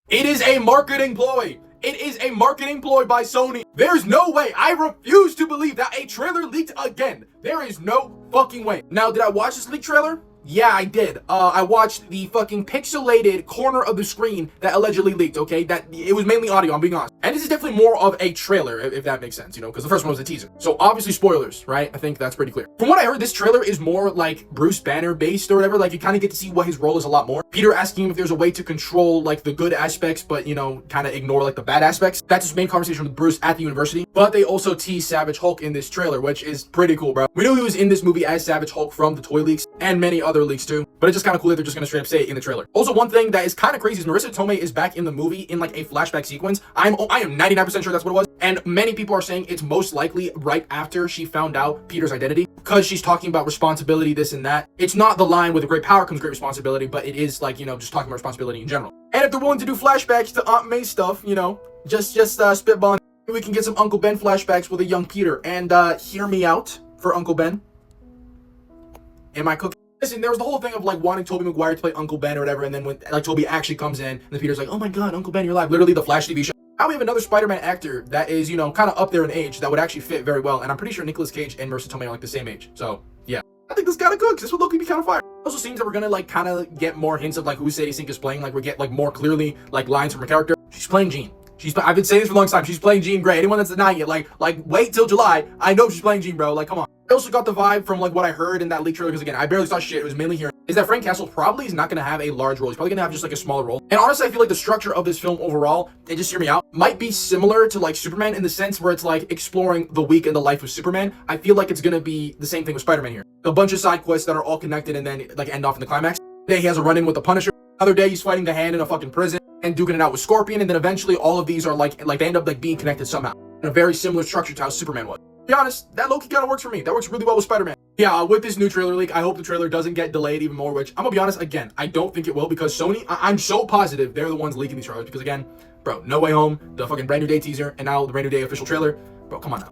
It is a marketing ploy. It is a marketing ploy by Sony. There's no way. I refuse to believe that a trailer leaked again. There is no fucking way. Now, did I watch this leak trailer? Yeah, I did. I watched the fucking pixelated corner of the screen that allegedly leaked, okay? That it was mainly audio, I'm being honest. And this is definitely more of a trailer, if that makes sense, you know, because the first one was a teaser. So obviously spoilers, right? I think that's pretty clear. From what I heard, this trailer is more like Bruce Banner based or whatever. Like, you kind of get to see what his role is a lot more. Peter asking him if there's a way to control like the good aspects, but, you know, kind of ignore like the bad aspects. That's his main conversation with Bruce at the university. But they also tease Savage Hulk in this trailer, which is pretty cool, bro. We knew he was in this movie as Savage Hulk from the toy leaks and many other leaks too. But it's just kind of cool that they're just going to straight up say it in the trailer. Also, one thing that is kind of crazy is Marissa Tomei is back in the movie in like a flashback sequence. I am 99% sure that's what it was. And many people are saying it's most likely right after she found out Peter's identity, because she's talking about responsibility, this and that. It's not the line with great power comes great responsibility, but it is like, you know, just talking about responsibility in general. And if they're willing to do flashbacks to Aunt May stuff, you know, just spitballing, we can get some Uncle Ben flashbacks with a young Peter. And hear me out for Uncle Ben. Am I cooking? Listen, there was the whole thing of like wanting Tobey Maguire to play Uncle Ben or whatever, and then when like Tobey actually comes in, and then Peter's like, oh my god, Uncle Ben, you're alive. Literally the Flash TV show. Now we have another Spider-Man actor that is, you know, kind of up there in age that would actually fit very well, and I'm pretty sure Nicolas Cage and Marissa Tomei are like the same age. So yeah, I think this kind of cooks. This would look be kind of fire. It also seems that we're gonna like kind of get more hints of like who Sadie Sink is playing. Like we get like more clearly like lines from her character. She's playing Jean. I've been saying this for a long time. She's playing Jean Grey. Anyone that's denying it, like wait till July. I know she's playing Jean, bro. Like, come on. I also got the vibe from like what I heard in that leak trailer, because again, I barely saw shit. It was mainly here. Is that Frank Castle probably is not going to have a large role. He's probably going to have just like a smaller role. And honestly, I feel like the structure of this film overall, and just hear me out, might be similar to like Superman in the sense where it's like exploring the week in the life of Superman. I feel like it's going to be the same thing with Spider-Man here. A bunch of side quests that are all connected and then like end off in the climax. Today he has a run-in with the Punisher. Another day he's fighting the Hand in a fucking prison and duking it out with Scorpion. And then eventually all of these are like they end up like being connected somehow. In a very similar structure to how Superman was. To be honest, that low-key kind of works for me. That works really well with Spider-Man. Yeah, with this new trailer leak, I hope the trailer doesn't get delayed even more, which I'm gonna be honest, again, I don't think it will, because Sony, I'm so positive they're the ones leaking these trailers, because again, bro, No Way Home, the fucking Brand New Day teaser, and now the Brand New Day official trailer, bro, come on now.